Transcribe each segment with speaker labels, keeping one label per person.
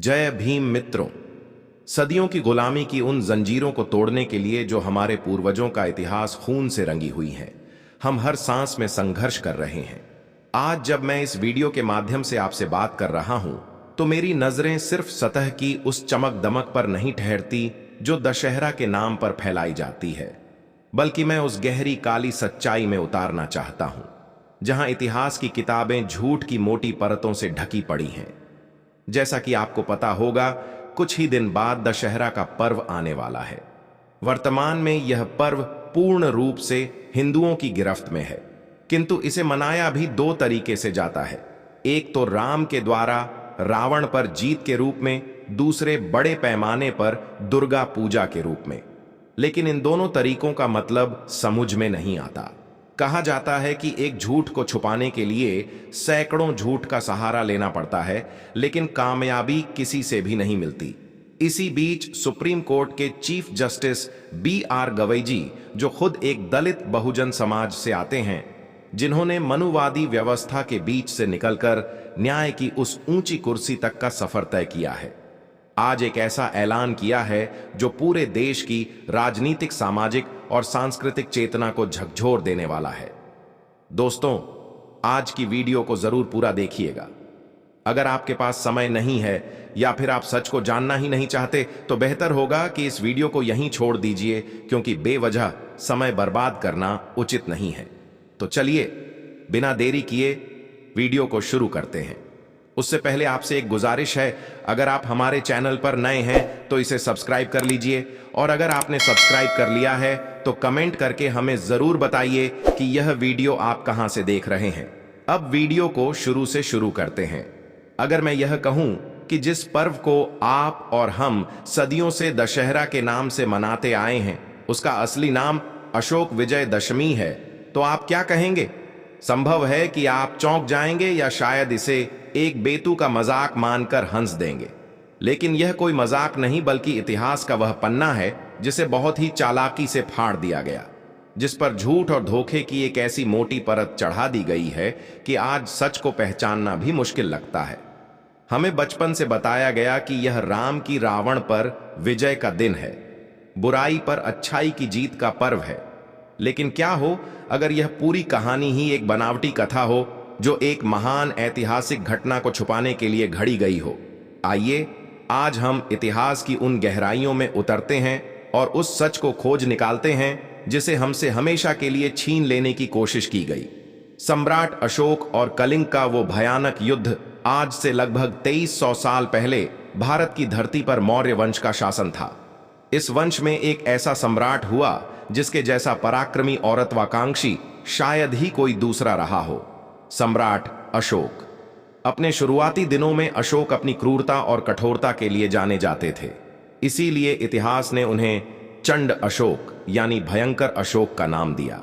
Speaker 1: जय भीम मित्रों। सदियों की गुलामी की उन जंजीरों को तोड़ने के लिए जो हमारे पूर्वजों का इतिहास खून से रंगी हुई है, हम हर सांस में संघर्ष कर रहे हैं। आज जब मैं इस वीडियो के माध्यम से आपसे बात कर रहा हूं, तो मेरी नजरें सिर्फ सतह की उस चमक दमक पर नहीं ठहरती जो दशहरा के नाम पर फैलाई जाती है, बल्कि मैं उस गहरी काली सच्चाई में उतारना चाहता हूं जहां इतिहास की किताबें झूठ की मोटी परतों से ढकी पड़ी हैं। जैसा कि आपको पता होगा, कुछ ही दिन बाद दशहरा का पर्व आने वाला है। वर्तमान में यह पर्व पूर्ण रूप से हिंदुओं की गिरफ्त में है, किंतु इसे मनाया भी दो तरीके से जाता है। एक तो राम के द्वारा रावण पर जीत के रूप में, दूसरे बड़े पैमाने पर दुर्गा पूजा के रूप में। लेकिन इन दोनों तरीकों का मतलब समझ में नहीं आता। कहा जाता है कि एक झूठ को छुपाने के लिए सैकड़ों झूठ का सहारा लेना पड़ता है, लेकिन कामयाबी किसी से भी नहीं मिलती। इसी बीच सुप्रीम कोर्ट के चीफ जस्टिस B.R. गवई जी, जो खुद एक दलित बहुजन समाज से आते हैं, जिन्होंने मनुवादी व्यवस्था के बीच से निकलकर न्याय की उस ऊंची कुर्सी तक का सफर तय किया है, आज एक ऐसा ऐलान किया है जो पूरे देश की राजनीतिक, सामाजिक और सांस्कृतिक चेतना को झकझोर देने वाला है। दोस्तों, आज की वीडियो को जरूर पूरा देखिएगा। अगर आपके पास समय नहीं है या फिर आप सच को जानना ही नहीं चाहते, तो बेहतर होगा कि इस वीडियो को यहीं छोड़ दीजिए, क्योंकि बेवजह समय बर्बाद करना उचित नहीं है। तो चलिए बिना देरी किए वीडियो को शुरू करते हैं। उससे पहले आपसे एक गुजारिश है, अगर आप हमारे चैनल पर नए हैं तो इसे सब्सक्राइब कर लीजिए, और अगर आपने सब्सक्राइब कर लिया है तो कमेंट करके हमें जरूर बताइए कि यह वीडियो आप कहां से देख रहे हैं। अब वीडियो को शुरू से शुरू करते हैं। अगर मैं यह कहूं कि जिस पर्व को आप और हम सदियों से दशहरा के नाम से मनाते आए हैं, उसका असली नाम अशोक विजय दशमी है, तो आप क्या कहेंगे? संभव है कि आप चौंक जाएंगे या शायद इसे एक बेतु का मजाक मानकर हंस देंगे। लेकिन यह कोई मजाक नहीं, बल्कि इतिहास का वह पन्ना है जिसे बहुत ही चालाकी से फाड़ दिया गया, जिस पर झूठ और धोखे की एक ऐसी मोटी परत चढ़ा दी गई है कि आज सच को पहचानना भी मुश्किल लगता है। हमें बचपन से बताया गया कि यह राम की रावण पर विजय का दिन है, बुराई पर अच्छाई की जीत का पर्व है। लेकिन क्या हो अगर यह पूरी कहानी ही एक बनावटी कथा हो, जो एक महान ऐतिहासिक घटना को छुपाने के लिए घड़ी गई हो? आइए आज हम इतिहास की उन गहराइयों में उतरते हैं और उस सच को खोज निकालते हैं जिसे हमसे हमेशा के लिए छीन लेने की कोशिश की गई। सम्राट अशोक और कलिंग का वो भयानक युद्ध आज से लगभग 2300 साल पहले भारत की धरती पर मौर्य वंश का शासन था। इस वंश में एक ऐसा सम्राट हुआ जिसके जैसा पराक्रमी और महत्वाकांक्षी शायद ही कोई दूसरा रहा हो, सम्राट अशोक। अपने शुरुआती दिनों में अशोक अपनी क्रूरता और कठोरता के लिए जाने जाते थे, इसीलिए इतिहास ने उन्हें चंड अशोक यानी भयंकर अशोक का नाम दिया।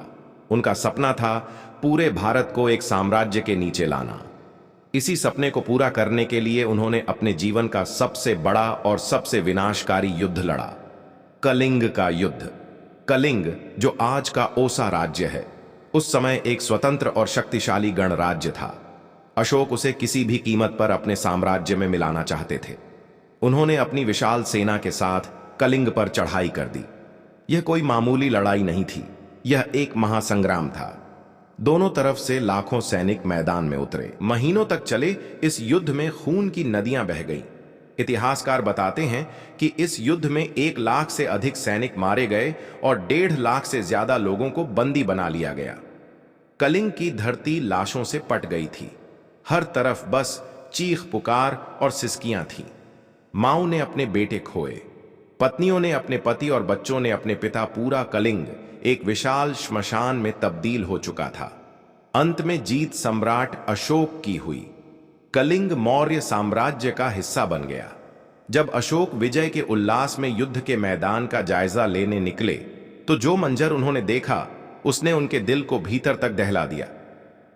Speaker 1: उनका सपना था पूरे भारत को एक साम्राज्य के नीचे लाना। इसी सपने को पूरा करने के लिए उन्होंने अपने जीवन का सबसे बड़ा और सबसे विनाशकारी युद्ध लड़ा, कलिंग का युद्ध। कलिंग, जो आज का ओसा राज्य है, उस समय एक स्वतंत्र और शक्तिशाली गणराज्य था। अशोक उसे किसी भी कीमत पर अपने साम्राज्य में मिलाना चाहते थे। उन्होंने अपनी विशाल सेना के साथ कलिंग पर चढ़ाई कर दी। यह कोई मामूली लड़ाई नहीं थी, यह एक महासंग्राम था। दोनों तरफ से लाखों सैनिक मैदान में उतरे। महीनों तक चले इस युद्ध में खून की नदियां बह गईं। इतिहासकार बताते हैं कि इस युद्ध में 1 लाख से अधिक सैनिक मारे गए और 1.5 लाख से ज्यादा लोगों को बंदी बना लिया गया। कलिंग की धरती लाशों से पट गई थी। हर तरफ बस चीख पुकार और सिसकियां थीं। माओं ने अपने बेटे खोए, पत्नियों ने अपने पति और बच्चों ने अपने पिता। पूरा कलिंग एक विशाल श्मशान में तब्दील हो चुका था। अंत में जीत सम्राट अशोक की हुई। कलिंग मौर्य साम्राज्य का हिस्सा बन गया। जब अशोक विजय के उल्लास में युद्ध के मैदान का जायजा लेने निकले, तो जो मंजर उन्होंने देखा उसने उनके दिल को भीतर तक दहला दिया।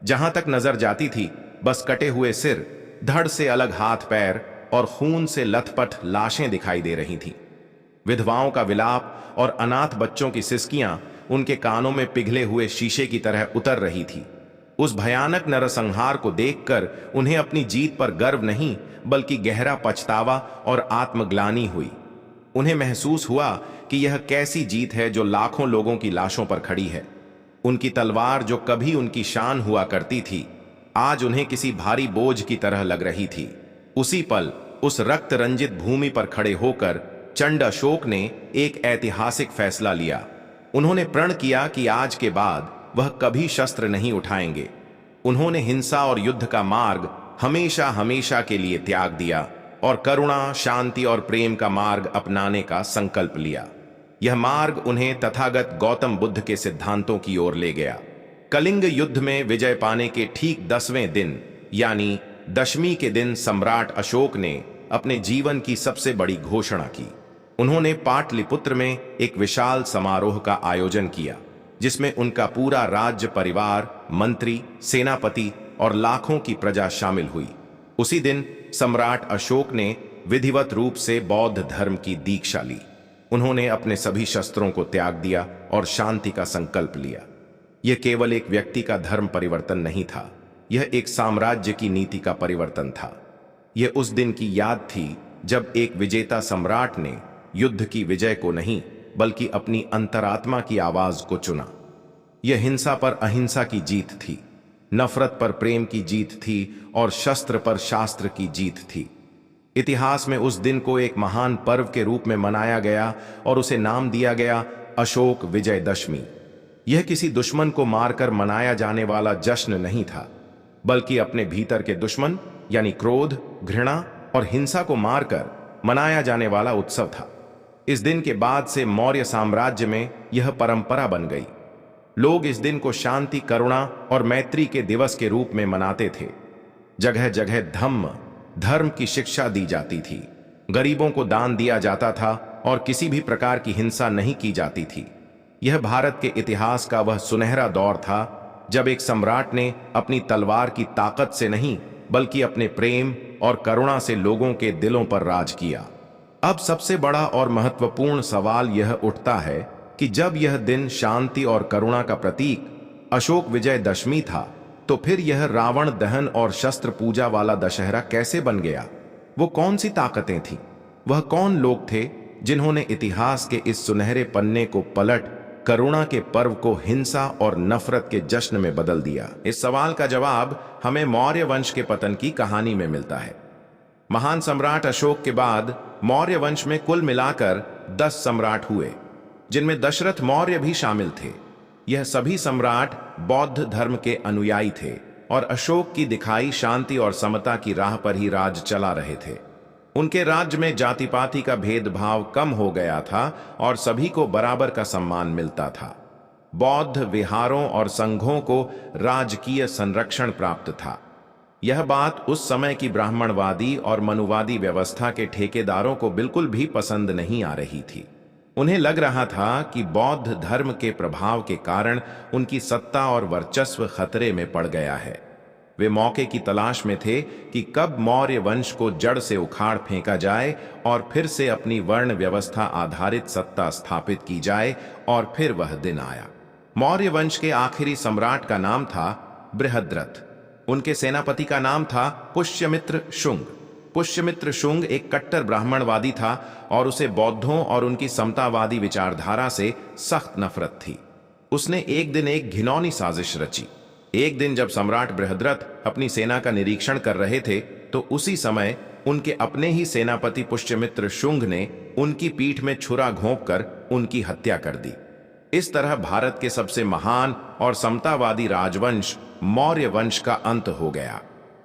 Speaker 1: जहां तक नजर जाती थी, बस कटे हुए सिर, धड़ से अलग हाथ पैर और खून से लथपथ लाशें दिखाई दे रही थीं। विधवाओं का विलाप और अनाथ बच्चों की सिसकियां उनके कानों में पिघले हुए शीशे की तरह उतर रही थी। उस भयानक नरसंहार को देखकर उन्हें अपनी जीत पर गर्व नहीं बल्कि गहरा पछतावा और आत्मग्लानि हुई। उन्हें महसूस हुआ कि यह कैसी जीत है जो लाखों लोगों की लाशों पर खड़ी है। उनकी तलवार जो कभी उनकी शान हुआ करती थी, आज उन्हें किसी भारी बोझ की तरह लग रही थी। उसी पल उस रक्त रंजित भूमि पर खड़े होकर चंड अशोक ने एक ऐतिहासिक फैसला लिया। उन्होंने प्रण किया कि आज के बाद वह कभी शस्त्र नहीं उठाएंगे। उन्होंने हिंसा और युद्ध का मार्ग हमेशा हमेशा के लिए त्याग दिया और करुणा, शांति और प्रेम का मार्ग अपनाने का संकल्प लिया। यह मार्ग उन्हें तथागत गौतम बुद्ध के सिद्धांतों की ओर ले गया। कलिंग युद्ध में विजय पाने के ठीक 10वें दिन यानी दशमी के दिन सम्राट अशोक ने अपने जीवन की सबसे बड़ी घोषणा की। उन्होंने पाटलिपुत्र में एक विशाल समारोह का आयोजन किया जिसमें उनका पूरा राज्य परिवार, मंत्री, सेनापति और लाखों की प्रजा शामिल हुई। उसी दिन सम्राट अशोक ने विधिवत रूप से बौद्ध धर्म की दीक्षा ली। उन्होंने अपने सभी शस्त्रों को त्याग दिया और शांति का संकल्प लिया। यह केवल एक व्यक्ति का धर्म परिवर्तन नहीं था, यह एक साम्राज्य की नीति का परिवर्तन था। यह उस दिन की याद थी जब एक विजेता सम्राट ने युद्ध की विजय को नहीं बल्कि अपनी अंतरात्मा की आवाज को चुना। यह हिंसा पर अहिंसा की जीत थी, नफरत पर प्रेम की जीत थी और शस्त्र पर शास्त्र की जीत थी। इतिहास में उस दिन को एक महान पर्व के रूप में मनाया गया और उसे नाम दिया गया अशोक विजयदशमी। यह किसी दुश्मन को मारकर मनाया जाने वाला जश्न नहीं था, बल्कि अपने भीतर के दुश्मन यानी क्रोध, घृणा और हिंसा को मारकर मनाया जाने वाला उत्सव था। इस दिन के बाद से मौर्य साम्राज्य में यह परंपरा बन गई। लोग इस दिन को शांति, करुणा और मैत्री के दिवस के रूप में मनाते थे। जगह जगह धर्म की शिक्षा दी जाती थी, गरीबों को दान दिया जाता था और किसी भी प्रकार की हिंसा नहीं की जाती थी। यह भारत के इतिहास का वह सुनहरा दौर था जब एक सम्राट ने अपनी तलवार की ताकत से नहीं बल्कि अपने प्रेम और करुणा से लोगों के दिलों पर राज किया। अब सबसे बड़ा और महत्वपूर्ण सवाल यह उठता है कि जब यह दिन शांति और करुणा का प्रतीक अशोक विजयदशमी था, तो फिर यह रावण दहन और शस्त्र पूजा वाला दशहरा कैसे बन गया? वो कौन सी ताकतें थीं? वह कौन लोग थे जिन्होंने इतिहास के इस सुनहरे पन्ने को पलट करुणा के पर्व को हिंसा और नफरत के जश्न में बदल दिया? इस सवाल का जवाब हमें मौर्य वंश के पतन की कहानी में मिलता है। महान सम्राट अशोक के बाद मौर्य वंश में कुल मिलाकर 10 सम्राट हुए, जिनमें दशरथ मौर्य भी शामिल थे। यह सभी सम्राट बौद्ध धर्म के अनुयायी थे और अशोक की दिखाई शांति और समता की राह पर ही राज चला रहे थे। उनके राज्य में जाति पाति का भेदभाव कम हो गया था और सभी को बराबर का सम्मान मिलता था। बौद्ध विहारों और संघों को राजकीय संरक्षण प्राप्त था। यह बात उस समय की ब्राह्मणवादी और मनुवादी व्यवस्था के ठेकेदारों को बिल्कुल भी पसंद नहीं आ रही थी। उन्हें लग रहा था कि बौद्ध धर्म के प्रभाव के कारण उनकी सत्ता और वर्चस्व खतरे में पड़ गया है। वे मौके की तलाश में थे कि कब मौर्य वंश को जड़ से उखाड़ फेंका जाए और फिर से अपनी वर्ण व्यवस्था आधारित सत्ता स्थापित की जाए। और फिर वह दिन आया। मौर्य वंश के आखिरी सम्राट का नाम था बृहद्रथ। उनके सेनापति का नाम था पुष्यमित्र शुंग। पुष्यमित्र शुंग एक कट्टर ब्राह्मणवादी था और उसे बौद्धों और उनकी समतावादी विचारधारा से सख्त नफरत थी। उसने एक दिन एक घिनौनी साजिश रची। एक दिन जब सम्राट बृहद्रथ अपनी सेना का निरीक्षण कर रहे थे, तो उसी समय उनके अपने ही सेनापति पुष्यमित्र शुंग ने उनकी पीठ में छुरा घोंपकर उनकी हत्या कर दी। इस तरह भारत के सबसे महान और समतावादी राजवंश मौर्य वंश का अंत हो गया।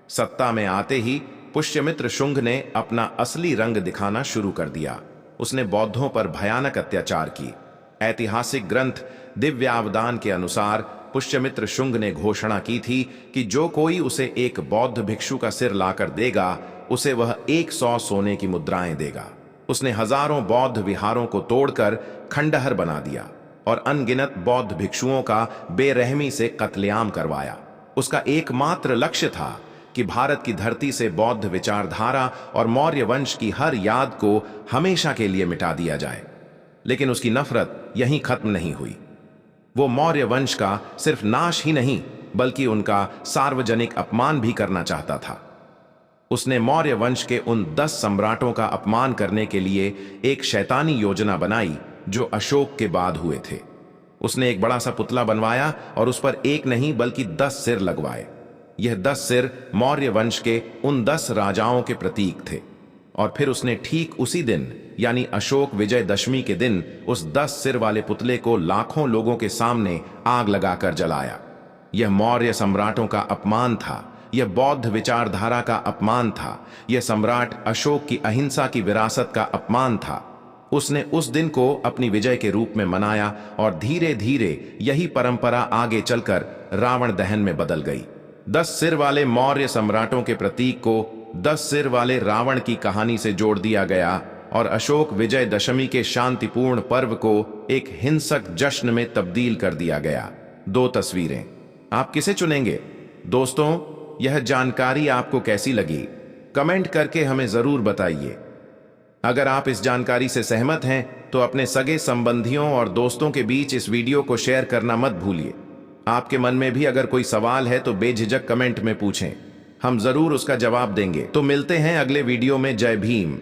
Speaker 1: सत्ता में आते ही पुष्यमित्र शुंग ने अपना असली रंग दिखाना शुरू कर दिया। उसने बौद्धों पर भयानक अत्याचार की। ऐतिहासिक ग्रंथ दिव्यावदान के अनुसार पुष्यमित्र शुंग ने घोषणा की थी कि जो कोई उसे एक बौद्ध भिक्षु का सिर लाकर देगा, उसे वह 100 सोने की मुद्राएं देगा। उसने हजारों बौद्ध विहारों को तोड़कर खंडहर बना दिया और अनगिनत बौद्ध भिक्षुओं का बेरहमी से कत्लेआम करवाया। उसका एकमात्र लक्ष्य था कि भारत की धरती से बौद्ध विचारधारा और मौर्य वंश की हर याद को हमेशा के लिए मिटा दिया जाए। लेकिन उसकी नफरत यहीं खत्म नहीं हुई। वो मौर्य वंश का सिर्फ नाश ही नहीं बल्कि उनका सार्वजनिक अपमान भी करना चाहता था। उसने मौर्य वंश के उन 10 सम्राटों का अपमान करने के लिए एक शैतानी योजना बनाई जो अशोक के बाद हुए थे। उसने एक बड़ा सा पुतला बनवाया और उस पर एक नहीं बल्कि 10 सिर लगवाए। यह 10 सिर मौर्य वंश के उन 10 राजाओं के प्रतीक थे। और फिर उसने ठीक उसी दिन यानी अशोक विजयदशमी के दिन उस 10 सिर वाले पुतले को लाखों लोगों के सामने आग लगाकर जलाया। यह मौर्य सम्राटों का अपमान था, यह बौद्ध विचारधारा का अपमान था, यह सम्राट अशोक की अहिंसा की विरासत का अपमान था। उसने उस दिन को अपनी विजय के रूप में मनाया और धीरे धीरे यही परंपरा आगे चलकर रावण दहन में बदल गई। 10 सिर वाले मौर्य सम्राटों के प्रतीक को 10 सिर वाले रावण की कहानी से जोड़ दिया गया और अशोक विजयदशमी के शांतिपूर्ण पर्व को एक हिंसक जश्न में तब्दील कर दिया गया। 2 तस्वीरें, आप किसे चुनेंगे? दोस्तों, यह जानकारी आपको कैसी लगी? कमेंट करके हमें जरूर बताइए। अगर आप इस जानकारी से सहमत हैं तो अपने सगे संबंधियों और दोस्तों के बीच इस वीडियो को शेयर करना मत भूलिए। आपके मन में भी अगर कोई सवाल है तो बेझिझक कमेंट में पूछें, हम जरूर उसका जवाब देंगे। तो मिलते हैं अगले वीडियो में। जय भीम।